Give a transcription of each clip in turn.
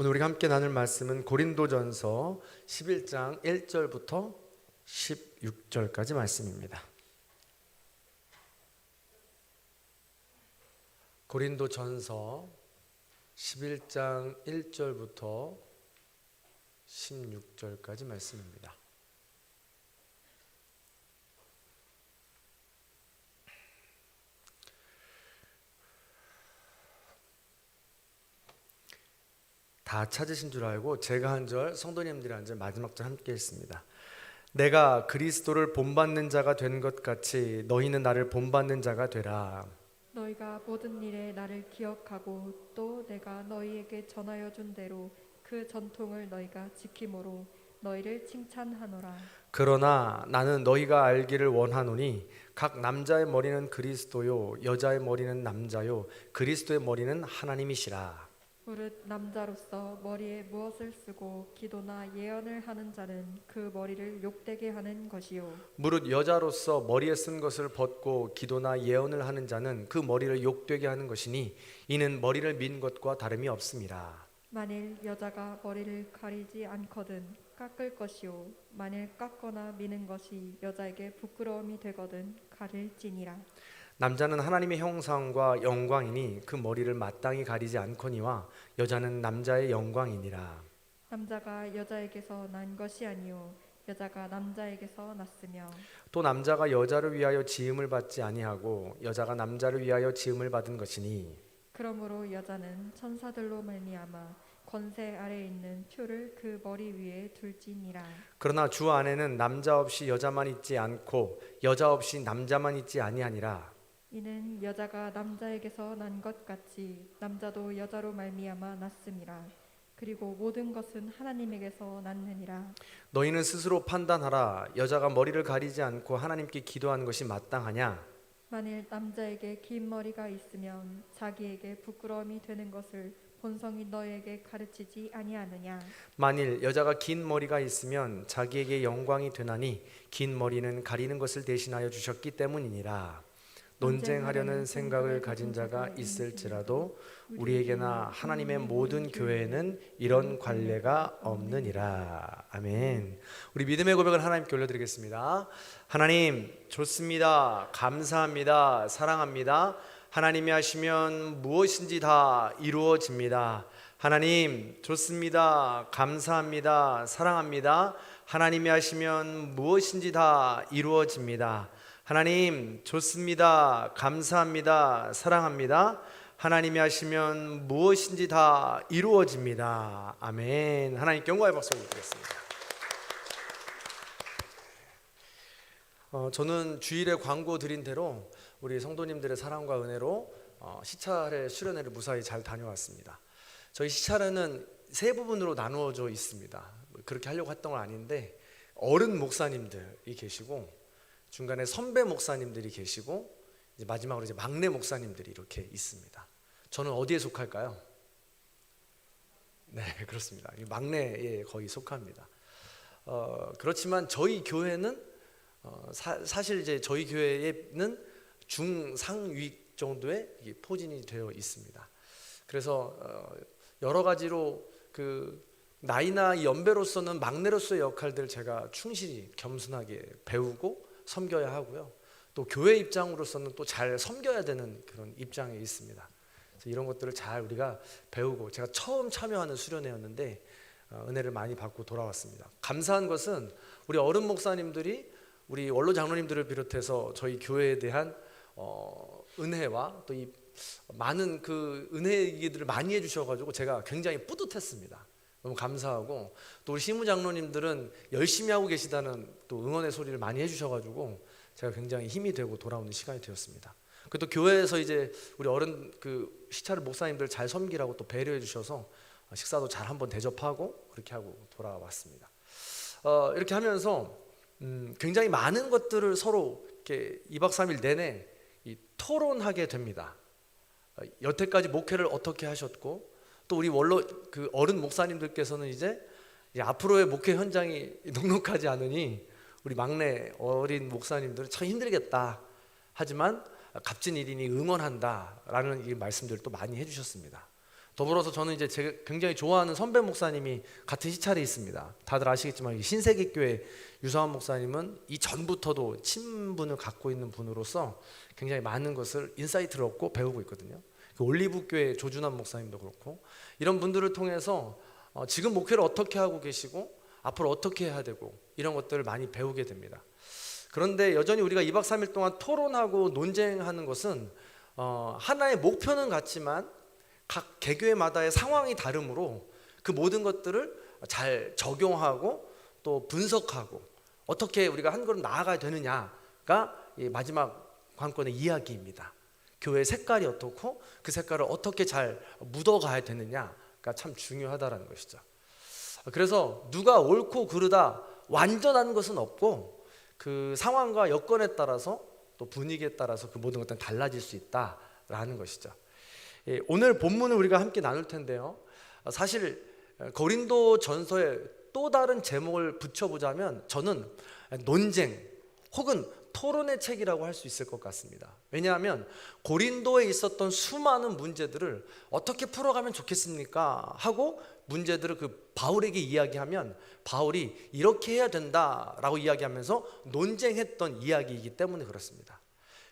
오늘 우리가 함께 나눌 말씀은 고린도전서 11장 1절부터 16절까지 말씀입니다. 고린도전서 11장 1절부터 16절까지 말씀입니다. 다 찾으신 줄 알고 제가 한 절, 성도님들이 한 절, 마지막 절 함께 했습니다. 내가 그리스도를 본받는 자가 된 것 같이 너희는 나를 본받는 자가 되라. 너희가 모든 일에 나를 기억하고 또 내가 너희에게 전하여 준 대로 그 전통을 너희가 지킴으로 너희를 칭찬하노라. 그러나 나는 너희가 알기를 원하노니 각 남자의 머리는 그리스도요 여자의 머리는 남자요 그리스도의 머리는 하나님이시라. 무릇 남자로서 머리에 무엇을 쓰고 기도나 예언을 하는 자는 그 머리를 욕되게 하는 것이요 무릇 여자로서 머리에 쓴 것을 벗고 기도나 예언을 하는 자는 그 머리를 욕되게 하는 것이니 이는 머리를 민 것과 다름이 없음이라. 만일 여자가 머리를 가리지 않거든 깎을 것이요 만일 깎거나 미는 것이 여자에게 부끄러움이 되거든 가릴지니라. 남자는 하나님의 형상과 영광이니 그 머리를 마땅히 가리지 않거니와 여자는 남자의 영광이니라. 남자가 여자에게서 난 것이 아니요 여자가 남자에게서 났으며 또 남자가 여자를 위하여 지음을 받지 아니하고 여자가 남자를 위하여 지음을 받은 것이니 그러므로 여자는 천사들로 말미암아 권세 아래에 있는 표를 그 머리 위에 둘지니라. 그러나 주 안에는 남자 없이 여자만 있지 않고 여자 없이 남자만 있지 아니하니라. 이는 여자가 남자에게서 난 것 같이 남자도 여자로 말미암아 났음이라. 그리고 모든 것은 하나님에게서 났느니라. 너희는 스스로 판단하라. 여자가 머리를 가리지 않고 하나님께 기도하는 것이 마땅하냐? 만일 남자에게 긴 머리가 있으면 자기에게 부끄러움이 되는 것을 본성이 너에게 가르치지 아니하느냐. 만일 여자가 긴 머리가 있으면 자기에게 영광이 되나니 긴 머리는 가리는 것을 대신하여 주셨기 때문이니라. 논쟁하려는 생각을 가진 자가 있을지라도 우리에게나 하나님의 모든 교회에는 이런 관례가 없느니라. 아멘. 우리 믿음의 고백을 하나님께 올려드리겠습니다. 하나님 좋습니다. 감사합니다. 사랑합니다. 하나님이 하시면 무엇인지 다 이루어집니다. 하나님 좋습니다. 감사합니다. 사랑합니다. 하나님이 하시면 무엇인지 다 이루어집니다. 하나님 좋습니다. 감사합니다. 사랑합니다. 하나님이 하시면 무엇인지 다 이루어집니다. 아멘. 하나님께 영광의 박수 드리겠습니다. 저는 주일에 광고 드린 대로 우리 성도님들의 사랑과 은혜로 시차례 수련회를 무사히 잘 다녀왔습니다. 저희 시차례는 세 부분으로 나누어져 있습니다. 그렇게 하려고 했던 건 아닌데 어른 목사님들이 계시고 중간에 선배 목사님들이 계시고 이제 마지막으로 이제 막내 목사님들이 이렇게 있습니다. 저는 어디에 속할까요? 네, 그렇습니다. 막내에 거의 속합니다. 그렇지만 저희 교회는 사실 이제 저희 교회에는 중상위 정도의 포진이 되어 있습니다. 그래서 여러 가지로 그 나이나 연배로서는 막내로서의 역할들 제가 충실히 겸손하게 배우고 섬겨야 하고요. 또 교회 입장으로서는 또 잘 섬겨야 되는 그런 입장에 있습니다. 그래서 이런 것들을 잘 우리가 배우고 제가 처음 참여하는 수련회였는데 은혜를 많이 받고 돌아왔습니다. 감사한 것은 우리 어른 목사님들이 우리 원로 장로님들을 비롯해서 저희 교회에 대한 은혜와 또 이 많은 그 은혜 얘기들을 많이 해주셔가지고 제가 굉장히 뿌듯했습니다. 너무 감사하고 또 우리 시무 장로님들은 열심히 하고 계시다는 또 응원의 소리를 많이 해주셔가지고 제가 굉장히 힘이 되고 돌아오는 시간이 되었습니다. 그리고 또 교회에서 이제 우리 어른 그 시차를 목사님들 잘 섬기라고 또 배려해 주셔서 식사도 잘 한번 대접하고 그렇게 하고 돌아왔습니다. 이렇게 하면서 굉장히 많은 것들을 서로 이렇게 2박 3일 내내 토론하게 됩니다. 여태까지 목회를 어떻게 하셨고 또 우리 원로 그 어른 목사님들께서는 이제 앞으로의 목회 현장이 넉넉하지 않으니 우리 막내 어린 목사님들은 참 힘들겠다. 하지만 값진 일이니 응원한다라는 이 말씀들을 또 많이 해주셨습니다. 더불어서 저는 이제 제가 굉장히 좋아하는 선배 목사님이 같은 시찰에 있습니다. 다들 아시겠지만 이 신세계교회 유상원 목사님은 이 전부터도 친분을 갖고 있는 분으로서 굉장히 많은 것을 인사이트를 얻고 배우고 있거든요. 그 올리브교회 조준환 목사님도 그렇고 이런 분들을 통해서 지금 목회를 어떻게 하고 계시고 앞으로 어떻게 해야 되고 이런 것들을 많이 배우게 됩니다. 그런데 여전히 우리가 2박 3일 동안 토론하고 논쟁하는 것은 하나의 목표는 같지만 각 개교회마다의 상황이 다르므로 그 모든 것들을 잘 적용하고 또 분석하고 어떻게 우리가 한 걸음 나아가야 되느냐가 이 마지막 관건의 이야기입니다. 교회의 색깔이 어떻고 그 색깔을 어떻게 잘 묻어가야 되느냐가 참 중요하다라는 것이죠. 그래서 누가 옳고 그르다 완전한 것은 없고 그 상황과 여건에 따라서 또 분위기에 따라서 그 모든 것들은 달라질 수 있다라는 것이죠. 오늘 본문을 우리가 함께 나눌 텐데요. 사실 고린도 전서에 또 다른 제목을 붙여보자면 저는 논쟁 혹은 토론의 책이라고 할 수 있을 것 같습니다. 왜냐하면 고린도에 있었던 수많은 문제들을 어떻게 풀어가면 좋겠습니까? 하고 문제들을 그 바울에게 이야기하면 바울이 이렇게 해야 된다라고 이야기하면서 논쟁했던 이야기이기 때문에 그렇습니다.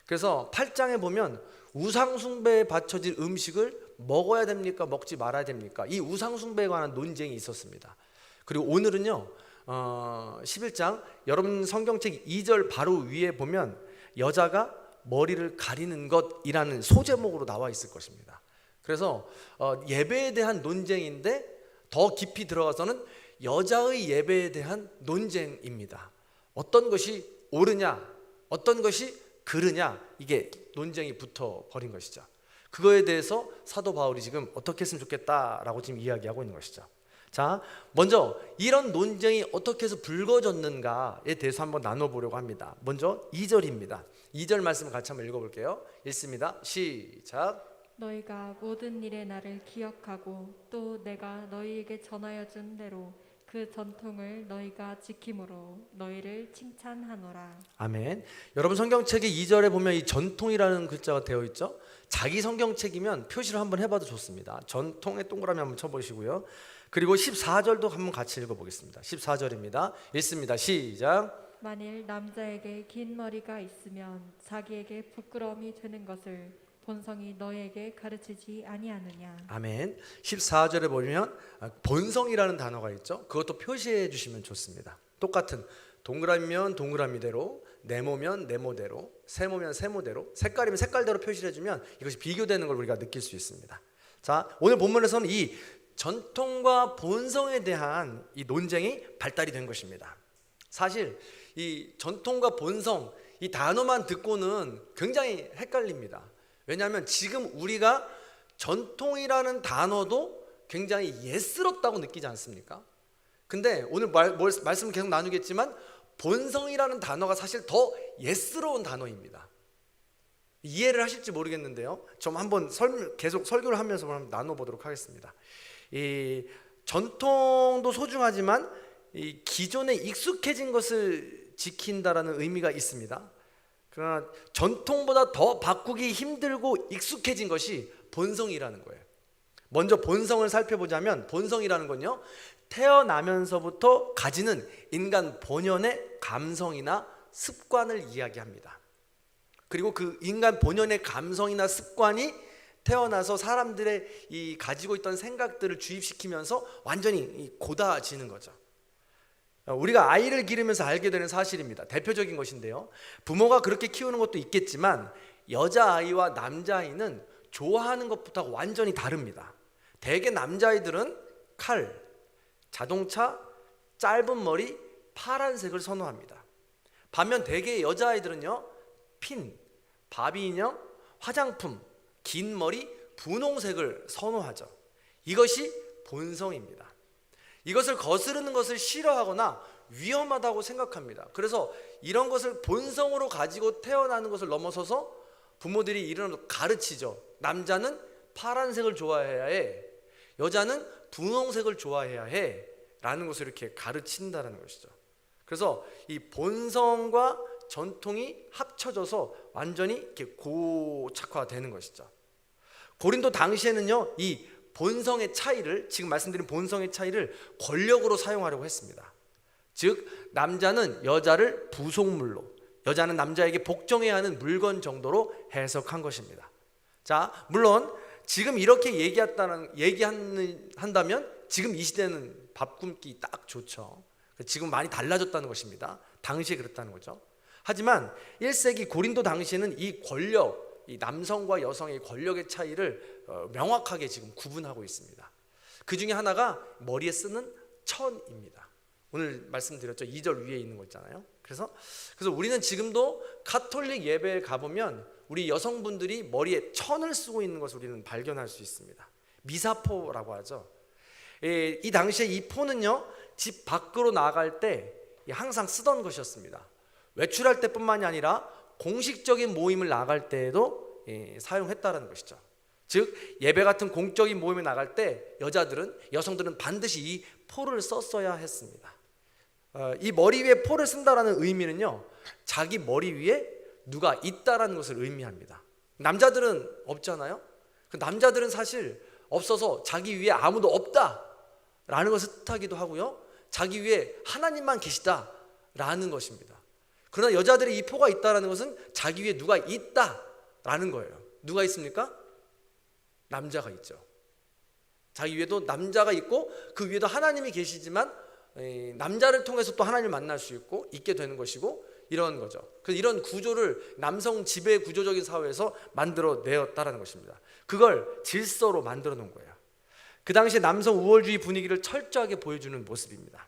그래서 8장에 보면 우상숭배에 바쳐진 음식을 먹어야 됩니까? 먹지 말아야 됩니까? 이 우상숭배에 관한 논쟁이 있었습니다. 그리고 오늘은요 11장 여러분 성경책 2절 바로 위에 보면 여자가 머리를 가리는 것이라는 소제목으로 나와 있을 것입니다. 그래서 예배에 대한 논쟁인데 더 깊이 들어가서는 여자의 예배에 대한 논쟁입니다. 어떤 것이 옳으냐 어떤 것이 그르냐 이게 논쟁이 붙어버린 것이죠. 그거에 대해서 사도 바울이 지금 어떻게 했으면 좋겠다라고 지금 이야기하고 있는 것이죠. 자, 먼저 이런 논쟁이 어떻게 해서 불거졌는가에 대해서 한번 나눠보려고 합니다. 먼저 2절입니다. 2절 말씀 같이 한번 읽어볼게요. 읽습니다. 시작. 너희가 모든 일에 나를 기억하고 또 내가 너희에게 전하여 준 대로 그 전통을 너희가 지킴으로 너희를 칭찬하노라. 아멘. 여러분 성경책의 2절에 보면 이 전통이라는 글자가 되어 있죠. 자기 성경책이면 표시를 한번 해봐도 좋습니다. 전통에 동그라미 한번 쳐보시고요. 그리고 14절도 한번 같이 읽어보겠습니다. 14절입니다. 읽습니다. 시작. 만일 남자에게 긴 머리가 있으면 자기에게 부끄러움이 되는 것을 본성이 너에게 가르치지 아니하느냐. 아멘. 14절에 보면 본성이라는 단어가 있죠. 그것도 표시해 주시면 좋습니다. 똑같은 동그라미면 동그라미대로, 네모면 네모대로, 세모면 세모대로, 색깔이면 색깔대로 표시를 해주면 이것이 비교되는 걸 우리가 느낄 수 있습니다. 자, 오늘 본문에서는 이 전통과 본성에 대한 이 논쟁이 발달이 된 것입니다. 사실 이 전통과 본성 이 단어만 듣고는 굉장히 헷갈립니다. 왜냐하면 지금 우리가 전통이라는 단어도 굉장히 예스럽다고 느끼지 않습니까? 근데 오늘 말씀을 계속 나누겠지만 본성이라는 단어가 사실 더 예스러운 단어입니다. 이해를 하실지 모르겠는데요. 좀 한번 계속 설교를 하면서 한번 나눠보도록 하겠습니다. 이 전통도 소중하지만 이 기존에 익숙해진 것을 지킨다라는 의미가 있습니다. 그러나 전통보다 더 바꾸기 힘들고 익숙해진 것이 본성이라는 거예요. 먼저 본성을 살펴보자면 본성이라는 건요 태어나면서부터 가지는 인간 본연의 감성이나 습관을 이야기합니다. 그리고 그 인간 본연의 감성이나 습관이 태어나서 사람들의 이 가지고 있던 생각들을 주입시키면서 완전히 고다지는 거죠. 우리가 아이를 기르면서 알게 되는 사실입니다. 대표적인 것인데요. 부모가 그렇게 키우는 것도 있겠지만 여자아이와 남자아이는 좋아하는 것부터 완전히 다릅니다. 대개 남자아이들은 칼, 자동차, 짧은 머리, 파란색을 선호합니다. 반면 대개 여자아이들은요 핀, 바비 인형, 화장품, 긴 머리, 분홍색을 선호하죠. 이것이 본성입니다. 이것을 거스르는 것을 싫어하거나 위험하다고 생각합니다. 그래서 이런 것을 본성으로 가지고 태어나는 것을 넘어서서 부모들이 이런 가르치죠. 남자는 파란색을 좋아해야 해, 여자는 분홍색을 좋아해야 해 라는 것을 이렇게 가르친다는 것이죠. 그래서 이 본성과 전통이 합쳐져서 완전히 이렇게 고착화되는 것이죠. 고린도 당시에는요 이 본성의 차이를, 지금 말씀드린 본성의 차이를 권력으로 사용하려고 했습니다. 즉 남자는 여자를 부속물로, 여자는 남자에게 복종해야 하는 물건 정도로 해석한 것입니다. 자, 물론 지금 이렇게 얘기한다면 지금 이 시대는 밥 굶기 딱 좋죠. 지금 많이 달라졌다는 것입니다. 당시에 그랬다는 거죠. 하지만 1세기 고린도 당시에는 이 권력, 이 남성과 여성의 권력의 차이를 명확하게 지금 구분하고 있습니다. 그 중에 하나가 머리에 쓰는 천입니다. 오늘 말씀드렸죠. 2절 위에 있는 거 있잖아요. 그래서 우리는 지금도 가톨릭 예배에 가보면 우리 여성분들이 머리에 천을 쓰고 있는 것을 우리는 발견할 수 있습니다. 미사포라고 하죠. 이 당시에 이 포는요, 집 밖으로 나갈 때 항상 쓰던 것이었습니다. 외출할 때뿐만이 아니라 공식적인 모임을 나갈 때에도 사용했다는 것이죠. 즉 예배 같은 공적인 모임에 나갈 때 여성들은 반드시 이 포를 썼어야 했습니다. 이 머리 위에 포를 쓴다라는 의미는요, 자기 머리 위에 누가 있다라는 것을 의미합니다. 남자들은 없잖아요. 남자들은 사실 없어서 자기 위에 아무도 없다라는 것을 뜻하기도 하고요, 자기 위에 하나님만 계시다라는 것입니다. 그러나 여자들의 이 포가 있다라는 것은 자기 위에 누가 있다라는 거예요. 누가 있습니까? 남자가 있죠. 자기 위에도 남자가 있고 그 위에도 하나님이 계시지만 남자를 통해서 또 하나님을 만날 수 있게 되는 것이고, 이런 거죠. 그래서 이런 구조를 남성 지배 구조적인 사회에서 만들어 내었다라는 것입니다. 그걸 질서로 만들어 놓은 거예요. 그 당시 남성 우월주의 분위기를 철저하게 보여주는 모습입니다.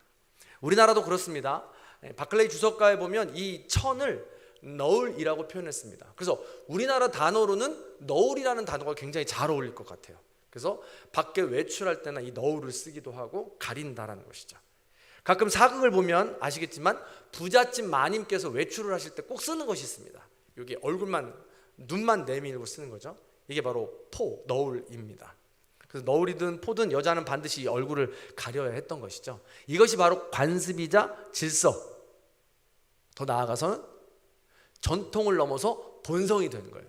우리나라도 그렇습니다. 바클레이 주석가에 보면 이 천을 너울이라고 표현했습니다. 그래서 우리나라 단어로는 너울이라는 단어가 굉장히 잘 어울릴 것 같아요. 그래서 밖에 외출할 때나 이 너울을 쓰기도 하고 가린다라는 것이죠. 가끔 사극을 보면 아시겠지만 부잣집 마님께서 외출을 하실 때 꼭 쓰는 것이 있습니다. 여기 눈만 내밀고 쓰는 거죠. 이게 바로 포, 너울입니다. 그래서 너울이든 포든 여자는 반드시 얼굴을 가려야 했던 것이죠. 이것이 바로 관습이자 질서, 더 나아가서는 전통을 넘어서 본성이 되는 거예요.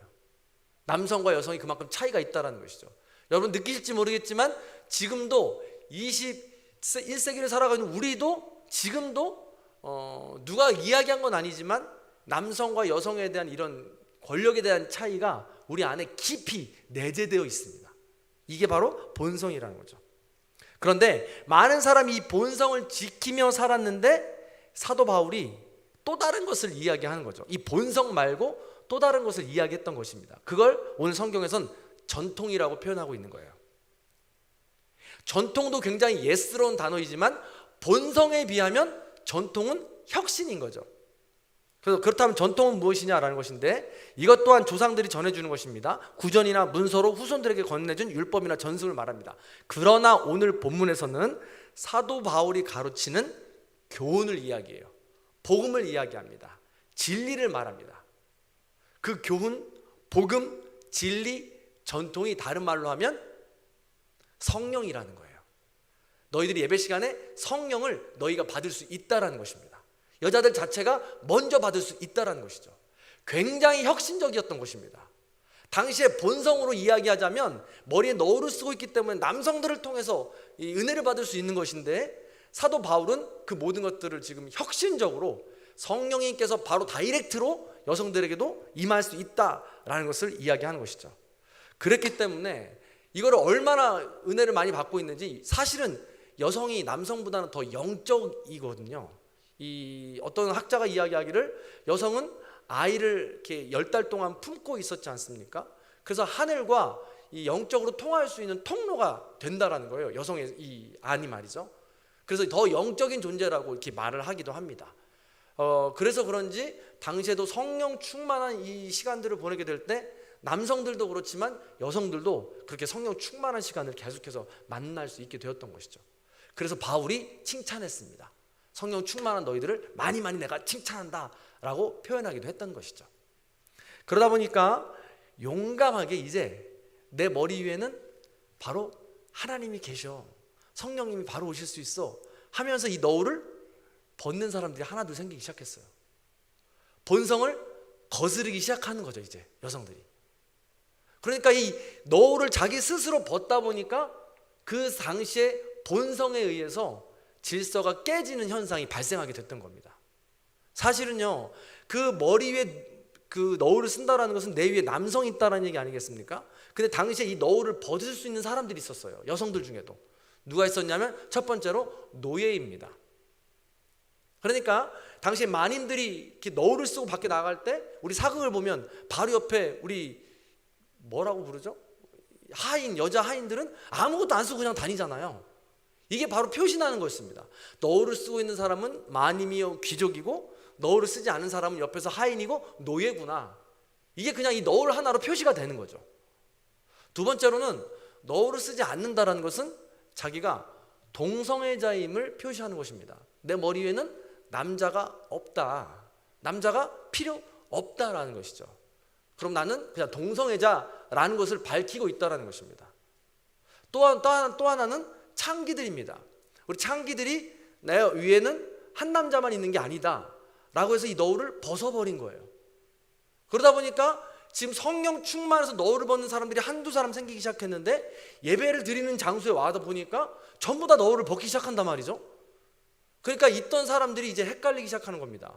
남성과 여성이 그만큼 차이가 있다는 것이죠. 여러분 느끼실지 모르겠지만 지금도 21세기를 살아가는 우리도 지금도 누가 이야기한 건 아니지만 남성과 여성에 대한 이런 권력에 대한 차이가 우리 안에 깊이 내재되어 있습니다. 이게 바로 본성이라는 거죠. 그런데 많은 사람이 이 본성을 지키며 살았는데 사도 바울이 또 다른 것을 이야기하는 거죠. 이 본성 말고 또 다른 것을 이야기했던 것입니다. 그걸 오늘 성경에선 전통이라고 표현하고 있는 거예요. 전통도 굉장히 예스러운 단어이지만 본성에 비하면 전통은 혁신인 거죠. 그래서 그렇다면 전통은 무엇이냐라는 것인데, 이것 또한 조상들이 전해주는 것입니다. 구전이나 문서로 후손들에게 건네준 율법이나 전승을 말합니다. 그러나 오늘 본문에서는 사도 바울이 가르치는 교훈을 이야기해요. 복음을 이야기합니다. 진리를 말합니다. 그 교훈, 복음, 진리, 전통이 다른 말로 하면 성령이라는 거예요. 너희들이 예배 시간에 성령을 너희가 받을 수 있다라는 것입니다. 여자들 자체가 먼저 받을 수 있다라는 것이죠. 굉장히 혁신적이었던 것입니다. 당시에 본성으로 이야기하자면 머리에 너울을 쓰고 있기 때문에 남성들을 통해서 이 은혜를 받을 수 있는 것인데, 사도 바울은 그 모든 것들을 지금 혁신적으로 성령님께서 바로 다이렉트로 여성들에게도 임할 수 있다라는 것을 이야기하는 것이죠. 그랬기 때문에 이거를 얼마나 은혜를 많이 받고 있는지, 사실은 여성이 남성보다는 더 영적이거든요. 이 어떤 학자가 이야기하기를 여성은 아이를 이렇게 10달 동안 품고 있었지 않습니까? 그래서 하늘과 이 영적으로 통할 수 있는 통로가 된다라는 거예요. 여성의 이 안이 말이죠. 그래서 더 영적인 존재라고 이렇게 말을 하기도 합니다. 그래서 그런지 당시에도 성령 충만한 이 시간들을 보내게 될 때 남성들도 그렇지만 여성들도 그렇게 성령 충만한 시간을 계속해서 만날 수 있게 되었던 것이죠. 그래서 바울이 칭찬했습니다. 성령 충만한 너희들을 많이 내가 칭찬한다 라고 표현하기도 했던 것이죠. 그러다 보니까 용감하게 이제 내 머리 위에는 바로 하나님이 계셔, 성령님이 바로 오실 수 있어 하면서 이 너울을 벗는 사람들이 하나둘 생기기 시작했어요. 본성을 거스르기 시작하는 거죠, 이제 여성들이. 그러니까 이 너울을 자기 스스로 벗다 보니까 그 당시에 본성에 의해서 질서가 깨지는 현상이 발생하게 됐던 겁니다. 사실은요, 그 머리 위에 그 너울을 쓴다라는 것은 내 위에 남성이 있다라는 얘기 아니겠습니까? 근데 당시에 이 너울을 벗을 수 있는 사람들이 있었어요. 여성들 중에도. 누가 있었냐면 첫 번째로 노예입니다. 그러니까 당시에 만인들이 이렇게 너울을 쓰고 밖에 나갈 때 우리 사극을 보면 바로 옆에 우리 뭐라고 부르죠? 하인, 여자 하인들은 아무것도 안 쓰고 그냥 다니잖아요. 이게 바로 표시나는 것입니다. 너울을 쓰고 있는 사람은 만인이요 귀족이고, 너울을 쓰지 않은 사람은 옆에서 하인이고 노예구나. 이게 그냥 이 너울 하나로 표시가 되는 거죠. 두 번째로는 너울을 쓰지 않는다라는 것은 자기가 동성애자임을 표시하는 것입니다. 내 머리 위에는 남자가 없다, 남자가 필요 없다라는 것이죠. 그럼 나는 그냥 동성애자라는 것을 밝히고 있다라는 것입니다. 또 하나는 창기들입니다. 우리 창기들이 내 위에는 한 남자만 있는 게 아니다 라고 해서 이 너울을 벗어버린 거예요. 그러다 보니까 지금 성령 충만해서 너울을 벗는 사람들이 한두 사람 생기기 시작했는데, 예배를 드리는 장소에 와다 보니까 전부 다 너울을 벗기 시작한단 말이죠. 그러니까 있던 사람들이 이제 헷갈리기 시작하는 겁니다.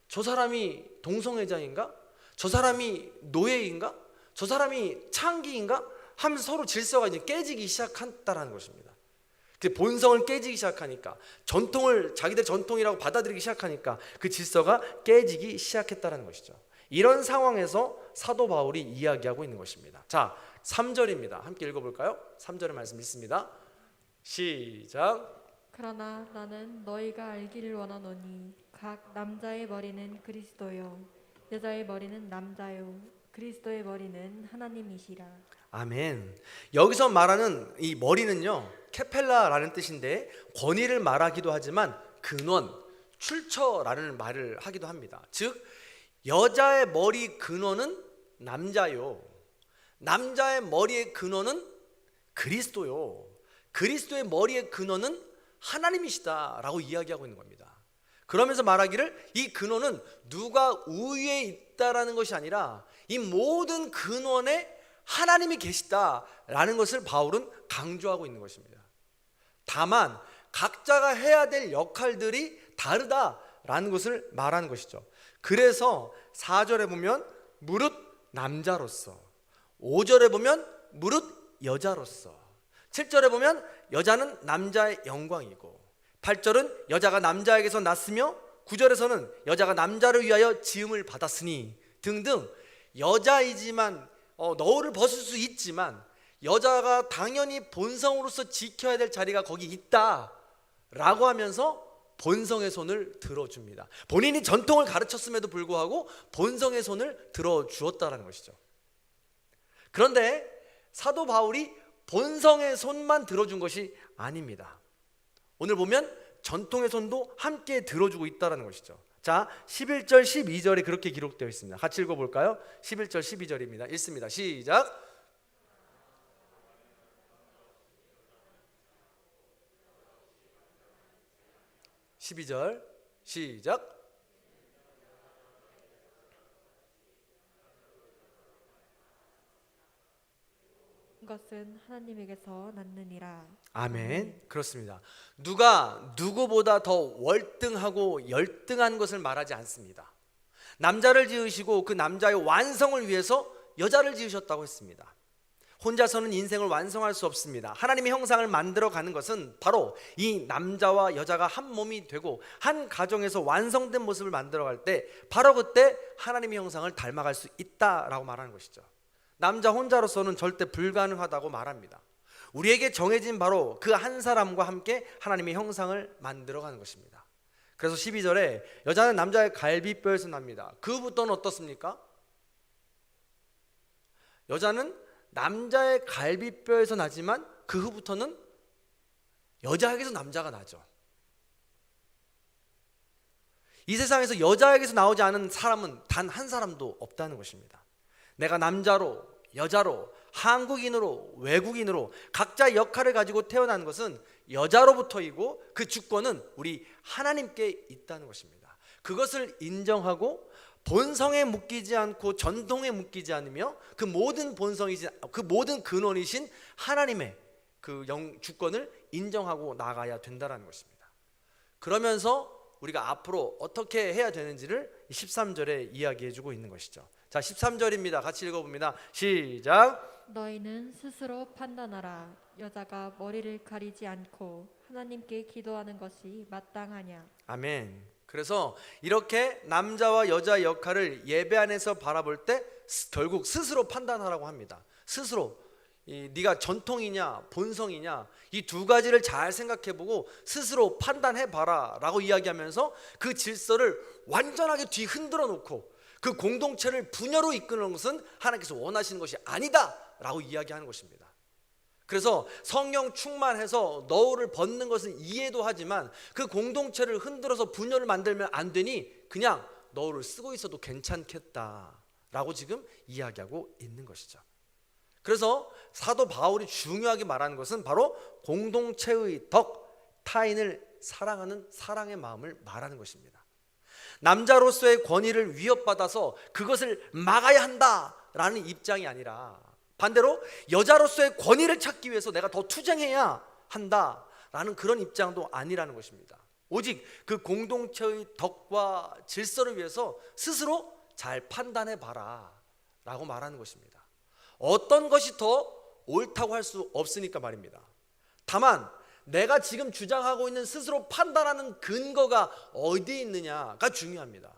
저 사람이 동성애자인가? 저 사람이 노예인가? 저 사람이 창기인가? 하면서 서로 질서가 이제 깨지기 시작한다라는 것입니다. 본성을 깨지기 시작하니까, 전통을 자기들 전통이라고 받아들이기 시작하니까 그 질서가 깨지기 시작했다라는 것이죠. 이런 상황에서 사도 바울이 이야기하고 있는 것입니다. 자, 3절입니다. 함께 읽어볼까요? 3절의 말씀 읽습니다. 시작. 그러나 나는 너희가 알기를 원하노니 각 남자의 머리는 그리스도요 여자의 머리는 남자요 그리스도의 머리는 하나님이시라. 아멘. 여기서 말하는 이 머리는요, 케펠라라는 뜻인데 권위를 말하기도 하지만 근원, 출처라는 말을 하기도 합니다. 즉 여자의 머리 근원은 남자요, 남자의 머리의 근원은 그리스도요, 그리스도의 머리의 근원은 하나님이시다라고 이야기하고 있는 겁니다. 그러면서 말하기를 이 근원은 누가 우위에 있다라는 것이 아니라 이 모든 근원에 하나님이 계시다라는 것을 바울은 강조하고 있는 것입니다. 다만 각자가 해야 될 역할들이 다르다라는 것을 말하는 것이죠. 그래서 4절에 보면 무릇 남자로서, 5절에 보면 무릇 여자로서, 7절에 보면 여자는 남자의 영광이고, 8절은 여자가 남자에게서 났으며, 9절에서는 여자가 남자를 위하여 지음을 받았으니 등등, 여자이지만 너울을 벗을 수 있지만 여자가 당연히 본성으로서 지켜야 될 자리가 거기 있다라고 하면서 본성의 손을 들어줍니다. 본인이 전통을 가르쳤음에도 불구하고 본성의 손을 들어주었다라는 것이죠. 그런데 사도 바울이 본성의 손만 들어준 것이 아닙니다. 오늘 보면 전통의 손도 함께 들어주고 있다는 것이죠. 자, 11절 12절에 그렇게 기록되어 있습니다. 같이 읽어볼까요? 11절 12절입니다. 읽습니다. 시작. (12절) 시작. 것은 하나님에게서 났느니라. 아멘. 그렇습니다. 누가 누구보다 더 월등하고 열등한 것을 말하지 않습니다. 남자를 지으시고 그 남자의 완성을 위해서 여자를 지으셨다고 했습니다. 혼자서는 인생을 완성할 수 없습니다. 하나님의 형상을 만들어가는 것은 바로 이 남자와 여자가 한 몸이 되고 한 가정에서 완성된 모습을 만들어갈 때 바로 그때 하나님의 형상을 닮아갈 수 있다라고 말하는 것이죠. 남자 혼자로서는 절대 불가능하다고 말합니다. 우리에게 정해진 바로 그 한 사람과 함께 하나님의 형상을 만들어가는 것입니다. 그래서 12절에 여자는 남자의 갈비뼈에서 납니다. 그부터는 어떻습니까? 여자는 남자의 갈비뼈에서 나지만 그 후부터는 여자에게서 남자가 나죠. 이 세상에서 여자에게서 나오지 않은 사람은 단 한 사람도 없다는 것입니다. 내가 남자로, 여자로, 한국인으로, 외국인으로 각자 역할을 가지고 태어난 것은 여자로부터이고 그 주권은 우리 하나님께 있다는 것입니다. 그것을 인정하고 본성에 묶이지 않고 전통에 묶이지 않으며 그 모든 본성이신, 그 모든 근원이신 하나님의 그 주권을 인정하고 나가야 된다는 것입니다. 그러면서 우리가 앞으로 어떻게 해야 되는지를 13절에 이야기해 주고 있는 것이죠. 자, 13절입니다. 같이 읽어봅니다. 시작. 너희는 스스로 판단하라. 여자가 머리를 가리지 않고 하나님께 기도하는 것이 마땅하냐. 아멘. 그래서 이렇게 남자와 여자의 역할을 예배 안에서 바라볼 때 결국 스스로 판단하라고 합니다. 스스로 네가 전통이냐 본성이냐 이 두 가지를 잘 생각해보고 스스로 판단해봐라 라고 이야기하면서 그 질서를 완전하게 뒤흔들어 놓고 그 공동체를 분열로 이끄는 것은 하나님께서 원하시는 것이 아니다 라고 이야기하는 것입니다. 그래서 성령 충만해서 너울을 벗는 것은 이해도 하지만 그 공동체를 흔들어서 분열을 만들면 안 되니 그냥 너울을 쓰고 있어도 괜찮겠다라고 지금 이야기하고 있는 것이죠. 그래서 사도 바울이 중요하게 말하는 것은 바로 공동체의 덕, 타인을 사랑하는 사랑의 마음을 말하는 것입니다. 남자로서의 권위를 위협받아서 그것을 막아야 한다라는 입장이 아니라 반대로 여자로서의 권위를 찾기 위해서 내가 더 투쟁해야 한다라는 그런 입장도 아니라는 것입니다. 오직 그 공동체의 덕과 질서를 위해서 스스로 잘 판단해봐라 라고 말하는 것입니다. 어떤 것이 더 옳다고 할 수 없으니까 말입니다. 다만 내가 지금 주장하고 있는 스스로 판단하는 근거가 어디에 있느냐가 중요합니다.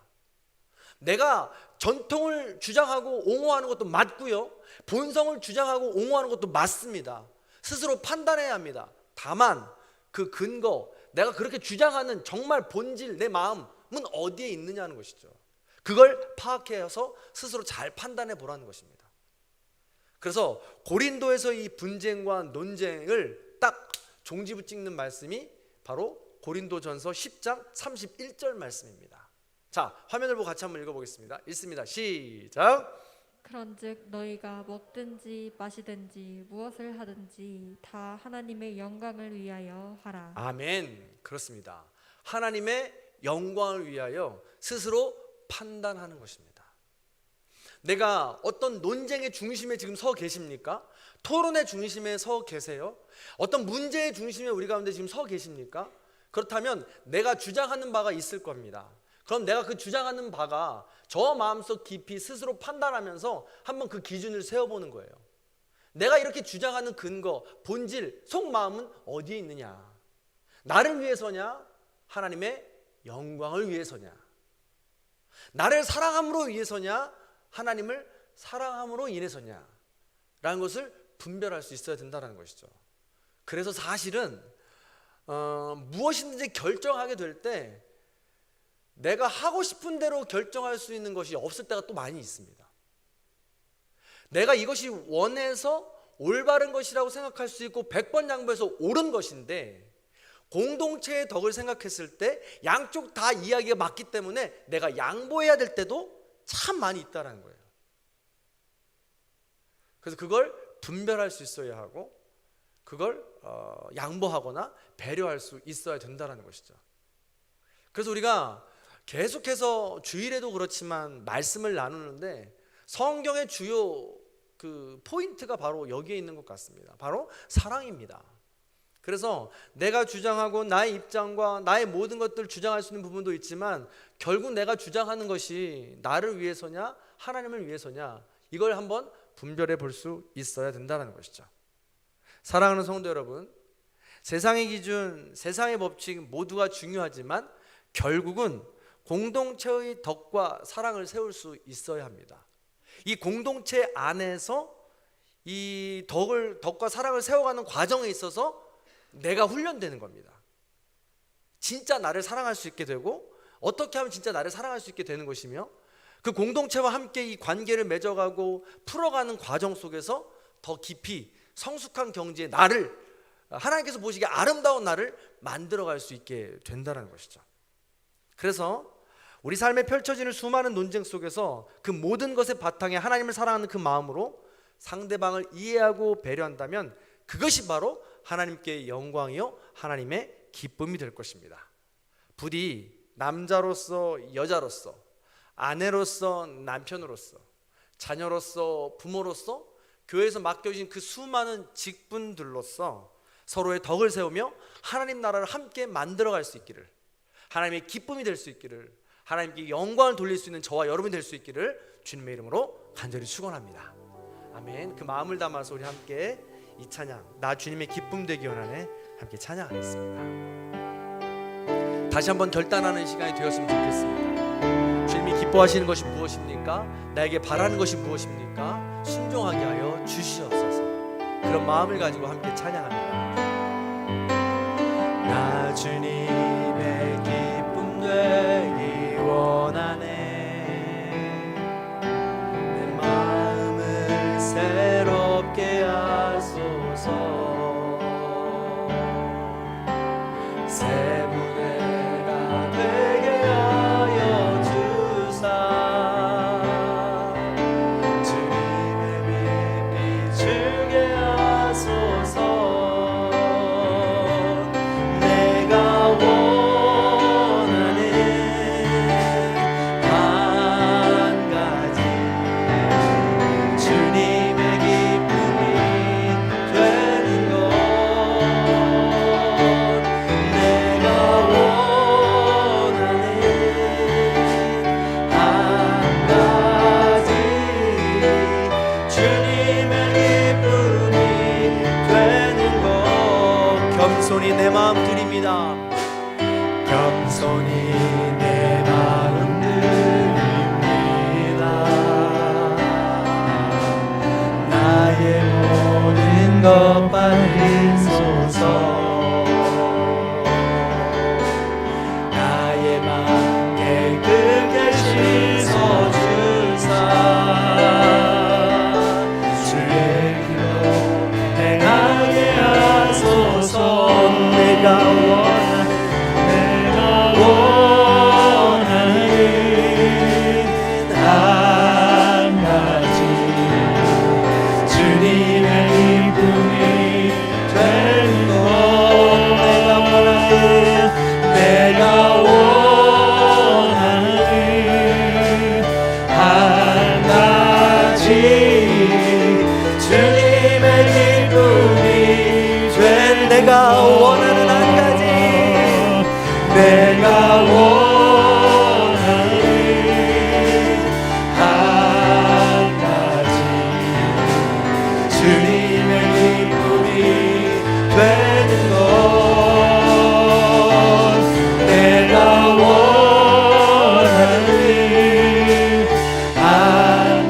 내가 전통을 주장하고 옹호하는 것도 맞고요, 본성을 주장하고 옹호하는 것도 맞습니다. 스스로 판단해야 합니다. 다만 그 근거, 내가 그렇게 주장하는 정말 본질, 내 마음은 어디에 있느냐는 것이죠. 그걸 파악해서 스스로 잘 판단해 보라는 것입니다. 그래서 고린도에서 이 분쟁과 논쟁을 딱 종지부 찍는 말씀이 바로 고린도전서 10장 31절 말씀입니다. 자, 화면을 보고 같이 한번 읽어보겠습니다. 읽습니다. 시작. 그런즉 너희가 먹든지 마시든지 무엇을 하든지 다 하나님의 영광을 위하여 하라. 아멘. 그렇습니다. 하나님의 영광을 위하여 스스로 판단하는 것입니다. 내가 어떤 논쟁의 중심에 지금 서 계십니까? 토론의 중심에 서 계세요? 어떤 문제의 중심에 우리 가운데 지금 서 계십니까? 그렇다면 내가 주장하는 바가 있을 겁니다. 그럼 내가 그 주장하는 바가 저 마음속 깊이 스스로 판단하면서 한번 그 기준을 세워보는 거예요. 내가 이렇게 주장하는 근거, 본질, 속마음은 어디에 있느냐? 나를 위해서냐? 하나님의 영광을 위해서냐? 나를 사랑함으로 위해서냐? 하나님을 사랑함으로 인해서냐? 라는 것을 분별할 수 있어야 된다는 것이죠. 그래서 사실은 무엇이든지 결정하게 될 때 내가 하고 싶은 대로 결정할 수 있는 것이 없을 때가 또 많이 있습니다. 내가 이것이 원해서 올바른 것이라고 생각할 수 있고 100번 양보해서 옳은 것인데 공동체의 덕을 생각했을 때 양쪽 다 이야기가 맞기 때문에 내가 양보해야 될 때도 참 많이 있다는 거예요. 그래서 그걸 분별할 수 있어야 하고 그걸 양보하거나 배려할 수 있어야 된다는 것이죠. 그래서 우리가 계속해서 주일에도 그렇지만 말씀을 나누는데 성경의 주요 그 포인트가 바로 여기에 있는 것 같습니다. 바로 사랑입니다. 그래서 내가 주장하고 나의 입장과 나의 모든 것들을 주장할 수 있는 부분도 있지만 결국 내가 주장하는 것이 나를 위해서냐 하나님을 위해서냐 이걸 한번 분별해 볼 수 있어야 된다는 것이죠. 사랑하는 성도 여러분, 세상의 기준, 세상의 법칙 모두가 중요하지만 결국은 공동체의 덕과 사랑을 세울 수 있어야 합니다. 이 공동체 안에서 이 덕과 사랑을 세워가는 과정에 있어서 내가 훈련되는 겁니다. 진짜 나를 사랑할 수 있게 되고 어떻게 하면 진짜 나를 사랑할 수 있게 되는 것이며 그 공동체와 함께 이 관계를 맺어가고 풀어가는 과정 속에서 더 깊이 성숙한 경지에 나를 하나님께서 보시기에 아름다운 나를 만들어갈 수 있게 된다는 것이죠. 그래서 우리 삶에 펼쳐지는 수많은 논쟁 속에서 그 모든 것의 바탕에 하나님을 사랑하는 그 마음으로 상대방을 이해하고 배려한다면 그것이 바로 하나님께 영광이요 하나님의 기쁨이 될 것입니다. 부디 남자로서 여자로서 아내로서 남편으로서 자녀로서 부모로서 교회에서 맡겨진 그 수많은 직분들로서 서로의 덕을 세우며 하나님 나라를 함께 만들어갈 수 있기를, 하나님의 기쁨이 될 수 있기를, 하나님께 영광을 돌릴 수 있는 저와 여러분이 될 수 있기를 주님의 이름으로 간절히 축원합니다. 아멘. 그 마음을 담아서 우리 함께 이 찬양, 나 주님의 기쁨 되기 원하네, 함께 찬양하겠습니다. 다시 한번 결단하는 시간이 되었으면 좋겠습니다. 주님이 기뻐하시는 것이 무엇입니까? 나에게 바라는 것이 무엇입니까? 순종하게 하여 주시옵소서. 그런 마음을 가지고 함께 찬양합니다. 나 주님의 기쁨 되기 원하네, 내 마음을 새롭게 하소서. 새 무대가 되게 하여 주사, 주님의 빛 비추게 하소서. 내가 원하는 한 가지, 주님의 기쁨이 되는 것. 내가 원하는 한 가지, 주님의 기쁨이 되는 것. 겸손히 내 마음 드립니다. 겸손히 내 마음 드립니다. 나의 모든 것 받으소서. 나의 맘 깨끗게 씻어주사, 주의 길로 행하게 하소서. 내가 원하는 한 가지, 주님의 기쁨이 되는 것. 내가 원하는 한 가지, 주님의 기쁨이 된. 내가 원하는 한 가지, 내가 원하는 한 가지, 주님의 기쁨이 되는 것. 내가 원하는 한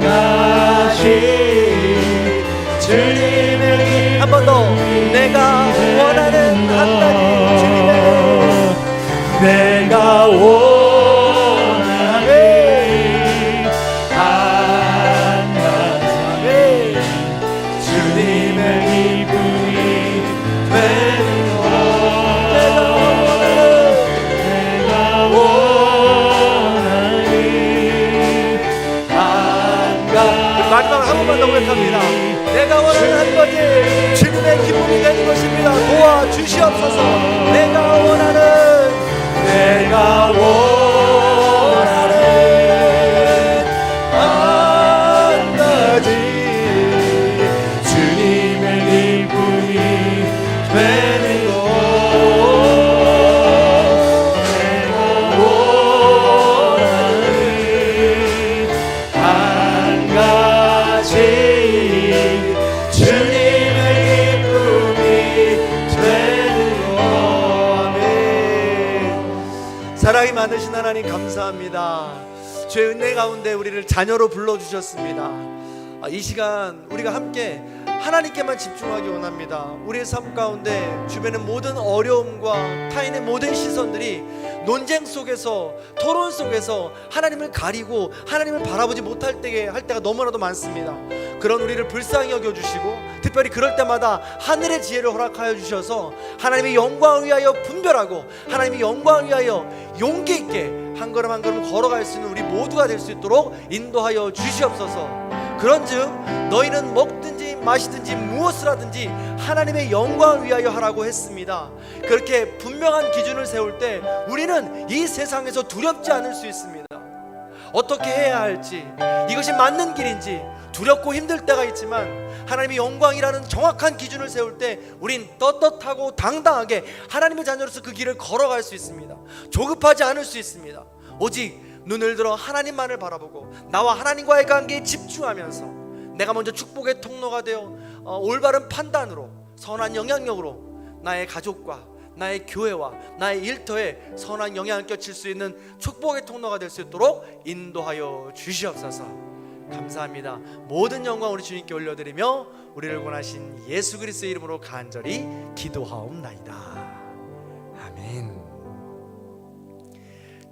가지, 주님의 한 번 더. 내가 원하는 한 가지, 주님의 내가 원하는 한 가지, 주님의 기쁨이 되는 것. 내가 원하는 한 가지. 마지막으로 한 번만 더 고백합니다. 내가 원하는 한 가지, 주님의 기쁨이 되는 것입니다. 도와주시옵소서. 내가 원하는 한 가지, 주님의 기쁨이 되는 것. 내가 원하는 한 가지, 주님의 기쁨이 되는 것. 아멘. 사랑이 많으신 하나님 감사합니다. 주의 은혜 가운데 우리를 자녀로 불러주셨습니다. 이 시간 우리가 함께 하나님께만 집중하기 원합니다. 우리의 삶 가운데 주변의 모든 어려움과 타인의 모든 시선들이 논쟁 속에서, 토론 속에서 하나님을 가리고 하나님을 바라보지 못할 때가 너무나도 많습니다. 그런 우리를 불쌍히 여겨주시고, 특별히 그럴 때마다 하늘의 지혜를 허락하여 주셔서 하나님의 영광을 위하여 분별하고 하나님의 영광을 위하여 용기 있게 한 걸음 한 걸음 걸어갈 수 있는 우리 모두가 될 수 있도록 인도하여 주시옵소서. 그런즉 너희는 먹든지 마시든지 무엇을 하든지 하나님의 영광을 위하여 하라고 했습니다. 그렇게 분명한 기준을 세울 때 우리는 이 세상에서 두렵지 않을 수 있습니다. 어떻게 해야 할지, 이것이 맞는 길인지 두렵고 힘들 때가 있지만 하나님의 영광이라는 정확한 기준을 세울 때 우린 떳떳하고 당당하게 하나님의 자녀로서 그 길을 걸어갈 수 있습니다. 조급하지 않을 수 있습니다. 오직 눈을 들어 하나님만을 바라보고 나와 하나님과의 관계에 집중하면서 내가 먼저 축복의 통로가 되어 올바른 판단으로 선한 영향력으로 나의 가족과 나의 교회와 나의 일터에 선한 영향을 끼칠 수 있는 축복의 통로가 될 수 있도록 인도하여 주시옵소서. 감사합니다. 모든 영광 우리 주님께 올려드리며 우리를 원하신 예수 그리스도의 이름으로 간절히 기도하옵나이다. 아멘.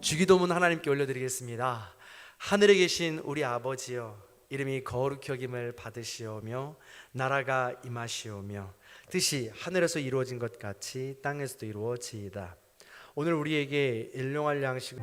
주기도문 하나님께 올려드리겠습니다. 하늘에 계신 우리 아버지여, 이름이 거룩히 여김을 받으시오며 나라가 임하시오며 뜻이 하늘에서 이루어진 것 같이 땅에서도 이루어지이다. 오늘 우리에게 일용할 양식을